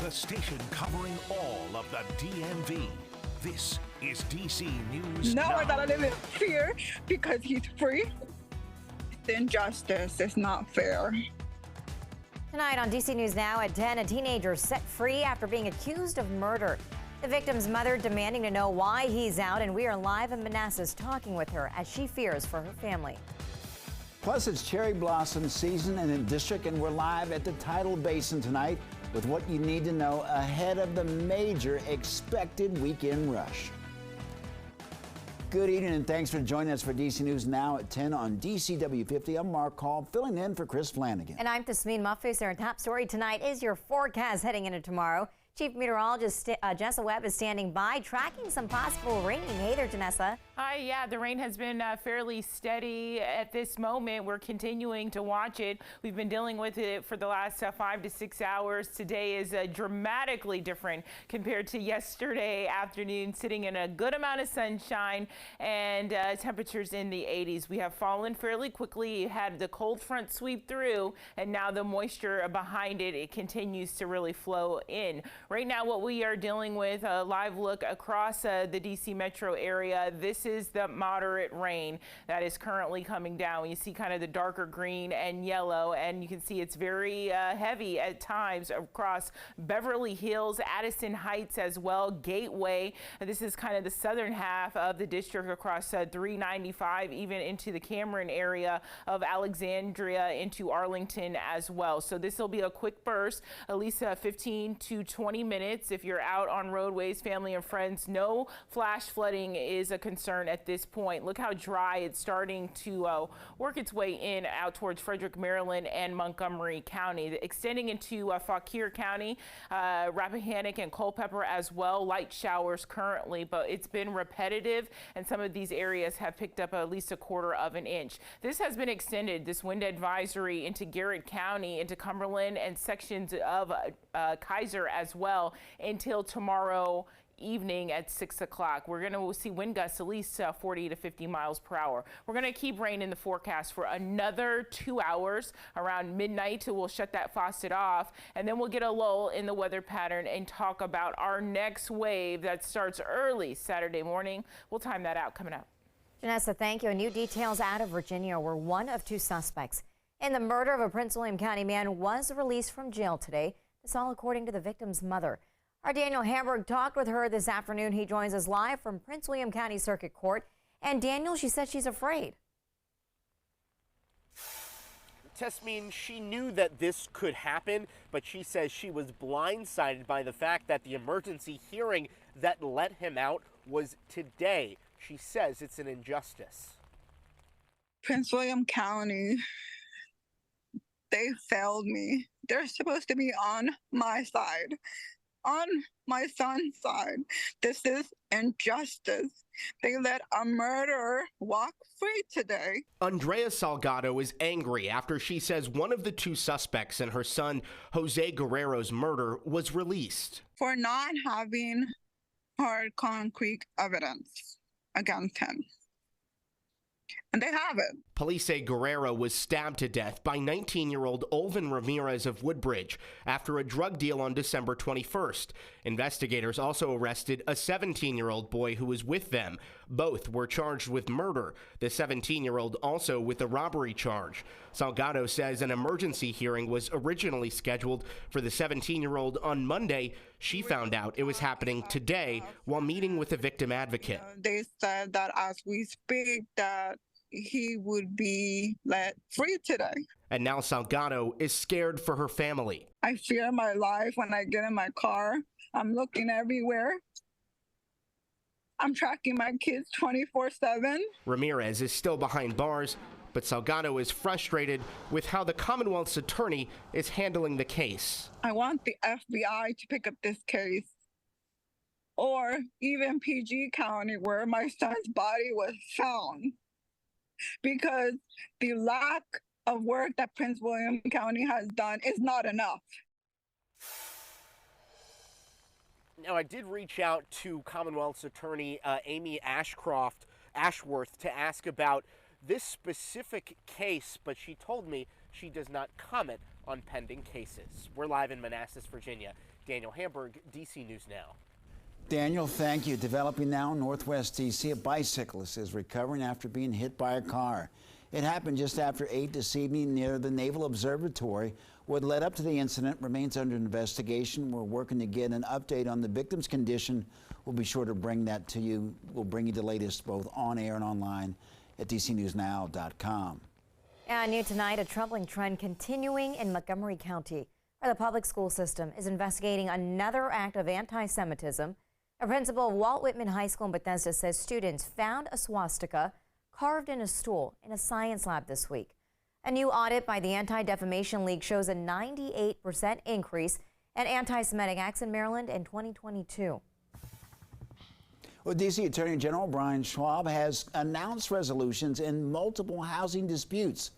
The station covering all of the DMV. This is DC News No, Now. I gotta live in fear because he's free. The injustice is not fair. Tonight on DC News Now at 10, a teenager set free after being accused of murder. The victim's mother demanding to know why he's out, and we are live in Manassas talking with her as she fears for her family. Plus, it's cherry blossom season in the district, and we're live at the Tidal Basin tonight with what you need to know ahead of the major expected weekend rush. Good evening, and thanks for joining us for DC News Now at 10 on DCW50. I'm Mark Hall, filling in for Chris Flanagan. And I'm Tasmeen Muffus. Our top story tonight is your forecast heading into tomorrow. Chief Meteorologist Janessa Webb is standing by, tracking some possible rain. Hey there, Janessa. Hi, yeah, the rain has been fairly steady at this moment. We're continuing to watch it. We've been dealing with it for the last 5 to 6 hours. Today is dramatically different compared to yesterday afternoon, sitting in a good amount of sunshine and temperatures in the 80s. We have fallen fairly quickly, had the cold front sweep through, and now the moisture behind it, it continues to really flow in. Right now, what we are dealing with, a live look across the DC metro area. This is the moderate rain that is currently coming down. You see kind of the darker green and yellow, and you can see it's very heavy at times across Beverly Hills, Addison Heights as well, Gateway. This is kind of the southern half of the district across 395, even into the Cameron area of Alexandria into Arlington as well. So this will be a quick burst, at least 15 to 20 minutes. If you're out on roadways, family and friends, no flash flooding is a concern at this point. Look how dry it's starting to work its way in out towards Frederick, Maryland and Montgomery County, extending into Fauquier County, Rappahannock and Culpeper as well. Light showers currently, but it's been repetitive, and some of these areas have picked up at least 1/4 of an inch. This has been extended, this wind advisory, into Garrett County, into Cumberland and sections of Kaiser as well until tomorrow evening at 6 o'clock. We're going to see wind gusts at least 40 to 50 miles per hour. We're going to keep rain in the forecast for another 2 hours. Around midnight, we'll shut that faucet off, and then we'll get a lull in the weather pattern and talk about our next wave that starts early Saturday morning. We'll time that out coming up. Janessa, thank you. And new details out of Virginia, where one of 2 suspects in the murder of a Prince William County man was released from jail today. This all according to the victim's mother. Our Daniel Hamburg talked with her this afternoon. He joins us live from Prince William County Circuit Court. And Daniel, she said she's afraid. Tasmeen, she knew that this could happen, but she says she was blindsided by the fact that the emergency hearing that let him out was today. She says it's an injustice. Prince William County, they failed me. They're supposed to be on my side, on my son's side. This is injustice. They let a murderer walk free today. Andrea Salgado is angry after she says one of the 2 suspects in her son Jose Guerrero's murder was released. For not having hard, concrete evidence against him. And they have it. Police say Guerrero was stabbed to death by 19-year-old Olvin Ramirez of Woodbridge after a drug deal on December 21st. Investigators also arrested a 17-year-old boy who was with them. Both were charged with murder, the 17-year-old also with a robbery charge. Salgado says an emergency hearing was originally scheduled for the 17-year-old on Monday. She found out it was happening today while meeting with a victim advocate. They said that as we speak that he would be let free today. And now Salgado is scared for her family. I fear my life when I get in my car. I'm looking everywhere. I'm tracking my kids 24/7. Ramirez is still behind bars, but Salgado is frustrated with how the Commonwealth's attorney is handling the case. I want the FBI to pick up this case, or even PG County where my son's body was found, because the lack of work that Prince William County has done is not enough. Now, I did reach out to Commonwealth's attorney Amy Ashworth to ask about this specific case, but she told me she does not comment on pending cases. We're live in Manassas, Virginia. Daniel Hamburg, DC News Now. Daniel, thank you. Developing now in Northwest D.C., a bicyclist is recovering after being hit by a car. It happened just after 8 this evening near the Naval Observatory. What led up to the incident remains under investigation. We're working to get an update on the victim's condition. We'll be sure to bring that to you. We'll bring you the latest both on air and online at dcnewsnow.com. And new tonight, a troubling trend continuing in Montgomery County, where the public school system is investigating another act of anti-Semitism. A principal of Walt Whitman High School in Bethesda says students found a swastika carved in a stool in a science lab this week. A new audit by the Anti-Defamation League shows a 98% increase in anti-Semitic acts in Maryland in 2022. Well, D.C. Attorney General Brian Schwab has announced resolutions in multiple housing disputes.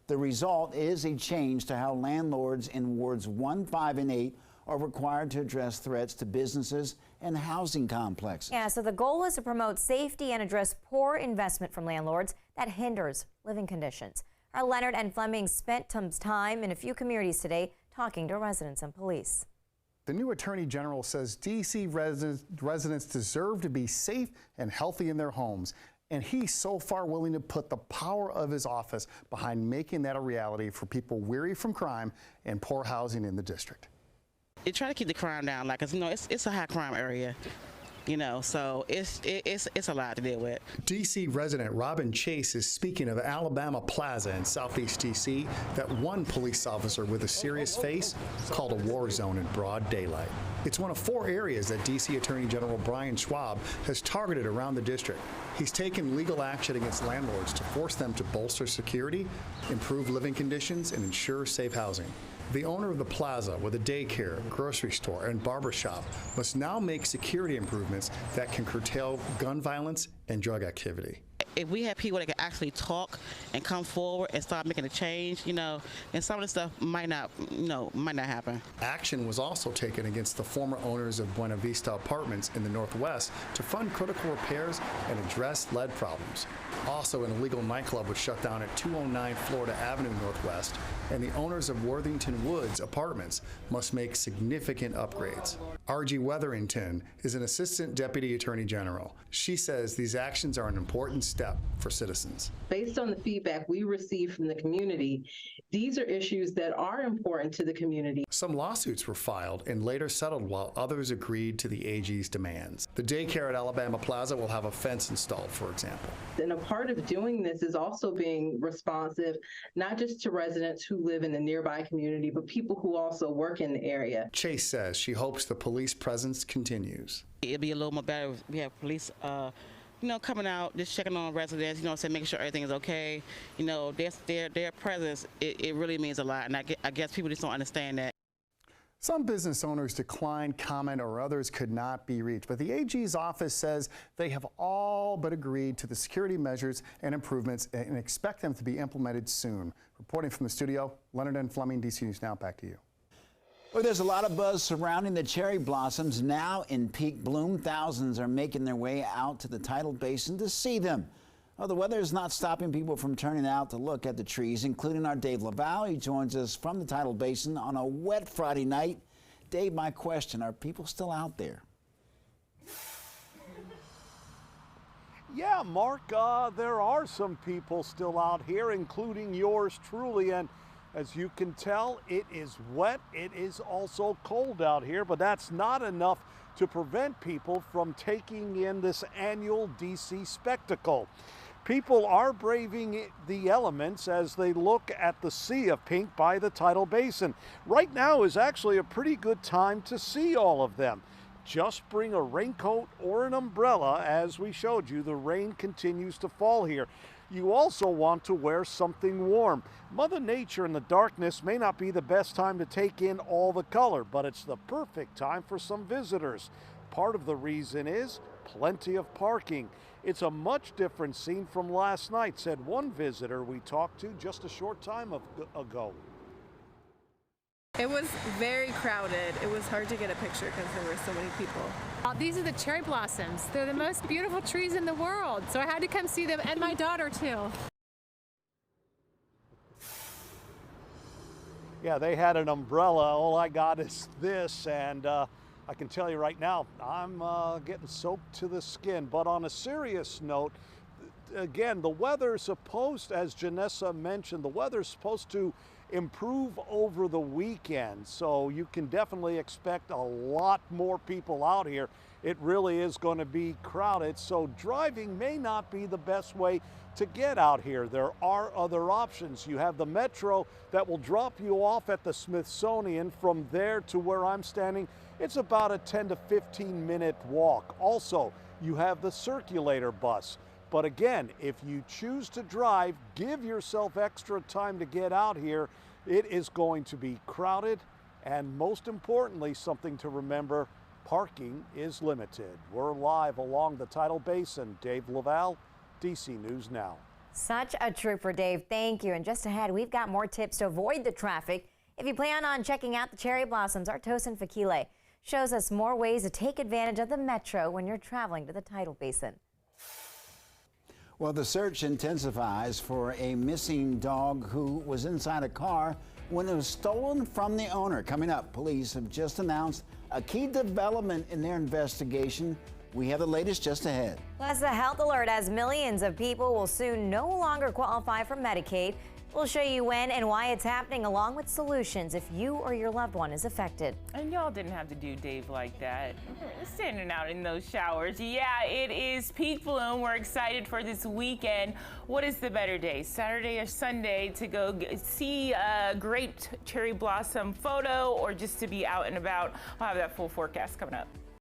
The result is a change to how landlords in wards 1, 5, and 8 are required to address threats to businesses and housing complexes. Yeah, so the goal is to promote safety and address poor investment from landlords that hinders living conditions. Our Leonard and Fleming spent some time in a few communities today talking to residents and police. The new Attorney General says D.C. residents deserve to be safe and healthy in their homes. And he's so far willing to put the power of his office behind making that a reality for people weary from crime and poor housing in the district. They try to keep the crime down, like, 'cause, you know, it's a high crime area, you know, so it's a lot to deal with. D.C. resident Robin Chase is speaking of Alabama Plaza in Southeast D.C. that one police officer with a serious face called a war zone in broad daylight. It's one of 4 areas that D.C. Attorney General Brian Schwab has targeted around the district. He's taken legal action against landlords to force them to bolster security, improve living conditions, and ensure safe housing. The owner of the plaza, with a daycare, grocery store, and barbershop, must now make security improvements that can curtail gun violence and drug activity. If we have people that can actually talk and come forward and start making a change, you know, and some of the stuff might not happen. Action was also taken against the former owners of Buena Vista Apartments in the Northwest to fund critical repairs and address lead problems. Also, an illegal nightclub was shut down at 209 Florida Avenue Northwest, and the owners of Worthington Woods Apartments must make significant upgrades. R.G. Wetherington is an Assistant Deputy Attorney General. She says these actions are an important step for citizens. Based on the feedback we received from the community, these are issues that are important to the community. Some lawsuits were filed and later settled while others agreed to the AG's demands. The daycare at Alabama Plaza will have a fence installed, for example. And a part of doing this is also being responsive, not just to residents who live in the nearby community, but people who also work in the area. Chase says she hopes the police presence continues. It'd be a little more better if we have police coming out, just checking on residents, making sure everything is okay. Their presence, it really means a lot, and I guess people just don't understand that. Some business owners declined comment or others could not be reached, but the AG's office says they have all but agreed to the security measures and improvements and expect them to be implemented soon. Reporting from the studio, Leonard and Fleming, DC News Now, back to you. Well, there's a lot of buzz surrounding the cherry blossoms now in peak bloom. Thousands are making their way out to the tidal basin to see them. Well, the weather is not stopping people from turning out to look at the trees, including our Dave LaValle. He joins us from the tidal basin on a wet Friday night. Dave, my question, are people still out there? Yeah, Mark, there are some people still out here, including yours truly, and as you can tell, it is wet. It is also cold out here, but that's not enough to prevent people from taking in this annual DC spectacle. People are braving the elements as they look at the sea of pink by the tidal basin. Right now is actually a pretty good time to see all of them. Just bring a raincoat or an umbrella. As we showed you, the rain continues to fall here. You also want to wear something warm. Mother Nature in the darkness may not be the best time to take in all the color, but it's the perfect time for some visitors. Part of the reason is plenty of parking. It's a much different scene from last night, said one visitor we talked to just a short time ago. It was very crowded. It was hard to get a picture because there were so many people. These are the cherry blossoms. They're the most beautiful trees in the world, so I had to come see them, and my daughter too. Yeah, they had an umbrella. All I got is this, and I can tell you right now, I'm getting soaked to the skin. But on a serious note, again, the weather's supposed, as Janessa mentioned, the weather's supposed to improve over the weekend. So you can definitely expect a lot more people out here. It really is going to be crowded. So driving may not be the best way to get out here. There are other options. You have the Metro that will drop you off at the Smithsonian. From there to where I'm standing, it's about a 10 to 15 minute walk. Also, you have the circulator bus. But again, if you choose to drive, give yourself extra time to get out here. It is going to be crowded, and most importantly, something to remember, parking is limited. We're live along the Tidal Basin. Dave Laval, DC News Now. Such a trooper, Dave. Thank you. And just ahead, we've got more tips to avoid the traffic. If you plan on checking out the cherry blossoms, our Tosin Fakile shows us more ways to take advantage of the Metro when you're traveling to the Tidal Basin. Well, the search intensifies for a missing dog who was inside a car when it was stolen from the owner. Coming up, police have just announced a key development in their investigation. We have the latest just ahead. Plus, a health alert as millions of people will soon no longer qualify for Medicaid. We'll show you when and why it's happening, along with solutions if you or your loved one is affected. And y'all didn't have to do Dave like that. Standing out in those showers. Yeah, it is peak bloom. We're excited for this weekend. What is the better day, Saturday or Sunday, to go see a great cherry blossom photo or just to be out and about? I'll have that full forecast coming up.